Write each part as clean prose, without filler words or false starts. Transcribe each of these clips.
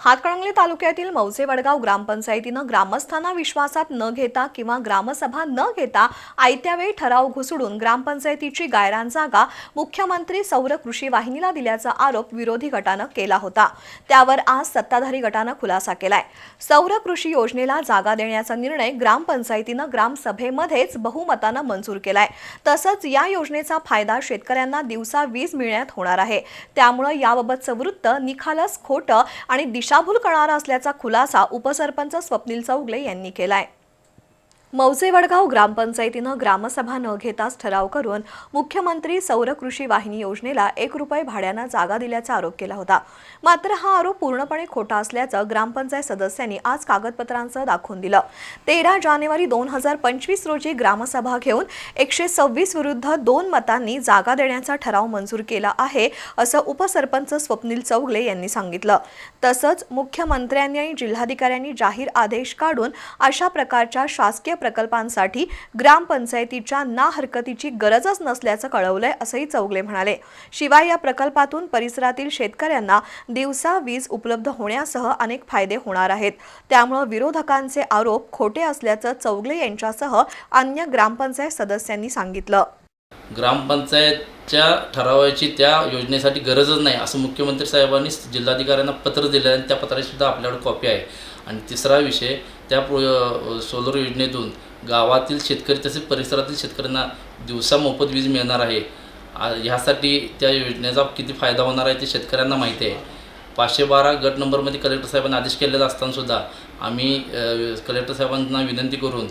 हातकणंगले तालुक्यातील मौजे वडगाव ग्रामपंचायतीनं ग्रामस्थांना विश्वासात न घेता किंवा ग्रामसभा न घेता आयत्या वेळी ठराव घुसडून ग्रामपंचायतीची गायरान जागा मुख्यमंत्री सौर कृषी वाहिनीला दिल्याचा आरोप विरोधी गटानं केला होता। त्यावर आज सत्ताधारी गटानं खुलासा केलाय। सौर कृषी योजनेला जागा देण्याचा निर्णय ग्रामपंचायतीनं ग्रामसभेमध्येच बहुमतानं मंजूर केलाय। तसंच या योजनेचा फायदा शेतकऱ्यांना दिवसा वीज मिळण्यात होणार आहे। त्यामुळे याबाबतचं वृत्त निखालस खोटं आणि दिशाभूल करणारा असल्याचा खुलासा उपसरपंच स्वप्नील चौगले यांनी केलाय। मौजे वडगाव ग्रामपंचायतीनं ग्रामसभा न घेताच ठराव करून मुख्यमंत्री सौर कृषी वाहिनी योजनेला 1 रुपये भाड्यानं जागा दिल्याचा आरोप केला होता। मात्र हा आरोप पूर्णपणे खोटा असल्याचं ग्रामपंचायत सदस्यांनी आज कागदपत्रांसह दाखवून दिलं। 13 जानेवारी 2025 रोजी ग्रामसभा घेऊन 126 विरुद्ध 2 मतांनी जागा देण्याचा ठराव मंजूर केला आहे, असं उपसरपंच स्वप्नील चौगले यांनी सांगितलं। तसंच मुख्यमंत्र्यांनी आणि जिल्हाधिकाऱ्यांनी जाहीर आदेश काढून अशा प्रकारच्या शासकीय प्रकल्पांसाठी ग्रामपंचायतीच्या ना हरकतीची गरजच नसल्याचं कळवलंय, असंही चौगले म्हणाले। शिवाय या प्रकल्पातून परिसरातील शेतकऱ्यांना दिवसा वीज उपलब्ध होण्यासह अनेक फायदे होणार आहेत। त्यामुळे विरोधकांचे आरोप खोटे असल्याचं चौगले यांच्यासह अन्य ग्रामपंचायत सदस्यांनी सांगितलं। ग्रामपंचायतच्या ठरावाची त्या योजनेसाठी गरजच नाही असं मुख्यमंत्री साहेबांनी जिल्हाधिकाऱ्यांना पत्र दिलं आणि त्या पत्राची सुद्धा आपल्याकडे कॉपी आहे। आणि तिसरा विषय, त्या सोलर योजनेतून गावातील शेतकरी तसेच परिसरातील शेतकऱ्यांना दिवसा मोफत वीज मिळणार आहे। ह्यासाठी त्या योजनेचा किती फायदा होणार आहे ते शेतकऱ्यांना माहिती आहे। 512 गट नंबरमध्ये कलेक्टर साहेबांनी आदेश केलेला असताना सुद्धा आम्ही कलेक्टर साहेबांना विनंती करून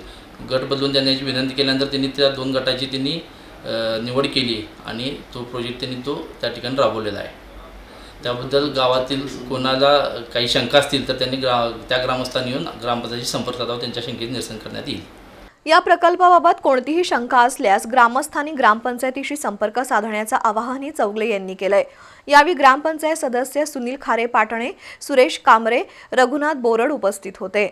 गट बदलून देण्याची विनंती केल्यानंतर त्यांनी त्या 2 गटाची निवड केली आणि तो प्रोजेक्ट त्यांनी त्या ठिकाणी राबवलेला आहे। त्याबद्दल गावातील कोणाला काही शंका असतील तर त्यांनी त्या ग्रामस्थांनी येऊन ग्रामपंचायतीशी संपर्क साधावा, त्यांच्या शंकेचे निरसन करण्यात येईल। या प्रकल्पाबाबत कोणतीही शंका असल्यास ग्रामस्थांनी ग्रामपंचायतीशी संपर्क साधण्याचं आवाहनही चौगले यांनी केलंय। यावेळी ग्रामपंचायत सदस्य सुनील खारे पाटणे, सुरेश कामरे, रघुनाथ बोरड उपस्थित होते।